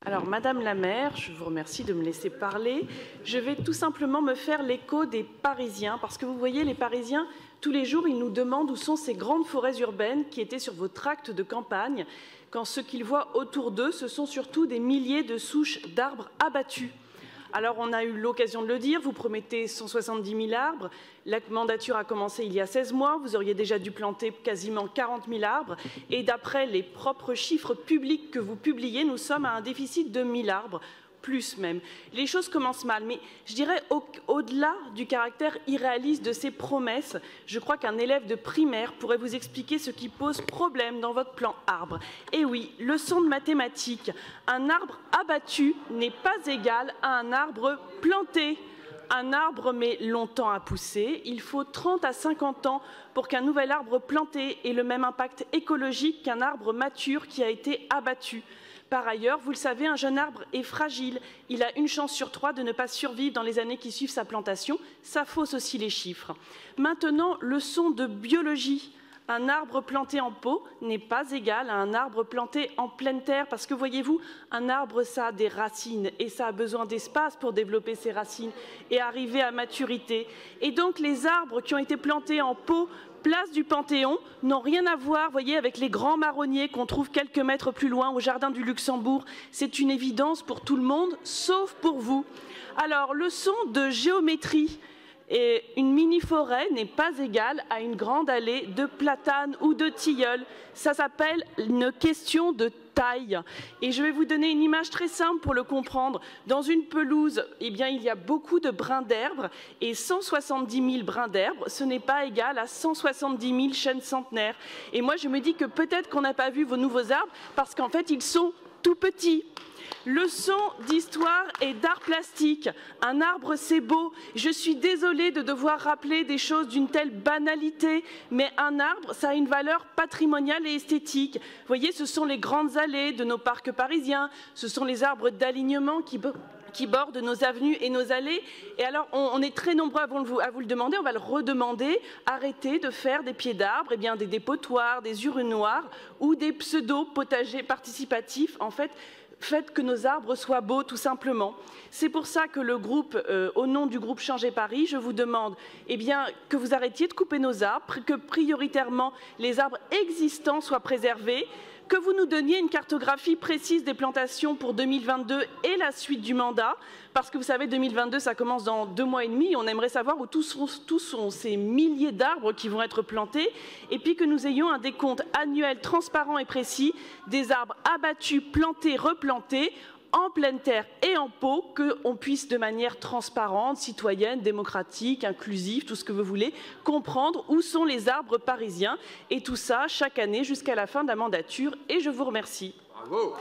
Alors, Madame la maire, je vous remercie de me laisser parler. Je vais tout simplement me faire l'écho des Parisiens, parce que vous voyez, les Parisiens, tous les jours, ils nous demandent où sont ces grandes forêts urbaines qui étaient sur vos tracts de campagne, quand ce qu'ils voient autour d'eux, ce sont surtout des milliers de souches d'arbres abattus. Alors, on a eu l'occasion de le dire, vous promettez 170 000 arbres. La mandature a commencé il y a 16 mois. Vous auriez déjà dû planter quasiment 40 000 arbres. Et d'après les propres chiffres publics que vous publiez, nous sommes à un déficit de 1 000 arbres, plus même. Les choses commencent mal, mais je dirais au-delà du caractère irréaliste de ces promesses, je crois qu'un élève de primaire pourrait vous expliquer ce qui pose problème dans votre plan arbre. Et oui, leçon de mathématiques, un arbre abattu n'est pas égal à un arbre planté. Un arbre met longtemps à pousser, il faut 30 à 50 ans pour qu'un nouvel arbre planté ait le même impact écologique qu'un arbre mature qui a été abattu. Par ailleurs, vous le savez, un jeune arbre est fragile. Il a une chance sur 3 de ne pas survivre dans les années qui suivent sa plantation. Ça fausse aussi les chiffres. Maintenant, leçon de biologie. Un arbre planté en pot n'est pas égal à un arbre planté en pleine terre parce que, voyez-vous, un arbre, ça a des racines et ça a besoin d'espace pour développer ses racines et arriver à maturité. Et donc, les arbres qui ont été plantés en pot place du Panthéon n'ont rien à voir, voyez, avec les grands marronniers qu'on trouve quelques mètres plus loin au jardin du Luxembourg. C'est une évidence pour tout le monde, sauf pour vous. Alors, leçon de géométrie. Et une mini-forêt n'est pas égale à une grande allée de platanes ou de tilleuls. Ça s'appelle une question de taille. Et je vais vous donner une image très simple pour le comprendre. Dans une pelouse, eh bien, il y a beaucoup de brins d'herbe et 170 000 brins d'herbe, ce n'est pas égal à 170 000 chênes centenaires. Et moi, je me dis que peut-être qu'on n'a pas vu vos nouveaux arbres parce qu'en fait, ils sont tout petits. Leçon d'histoire et d'art plastique. Un arbre, c'est beau. Je suis désolée de devoir rappeler des choses d'une telle banalité, mais un arbre, ça a une valeur patrimoniale et esthétique. Vous voyez, ce sont les grandes allées de nos parcs parisiens, ce sont les arbres d'alignement qui bordent nos avenues et nos allées. Et alors, on est très nombreux à vous le demander, on va le redemander. Arrêtez de faire des pieds d'arbres, eh bien, des dépotoirs, des urinoirs ou des pseudo-potagers participatifs. En fait, faites que nos arbres soient beaux, tout simplement. C'est pour ça que le groupe, au nom du groupe Changer Paris, je vous demande eh bien, que vous arrêtiez de couper nos arbres, que prioritairement les arbres existants soient préservés, que vous nous donniez une cartographie précise des plantations pour 2022 et la suite du mandat, parce que vous savez, 2022, ça commence dans 2 mois et demi, on aimerait savoir où tous sont ces milliers d'arbres qui vont être plantés, et puis que nous ayons un décompte annuel transparent et précis des arbres abattus, plantés, replantés, en pleine terre et en pot, qu'on puisse de manière transparente, citoyenne, démocratique, inclusive, tout ce que vous voulez, comprendre où sont les arbres parisiens, et tout ça chaque année jusqu'à la fin de la mandature, et je vous remercie. Bravo.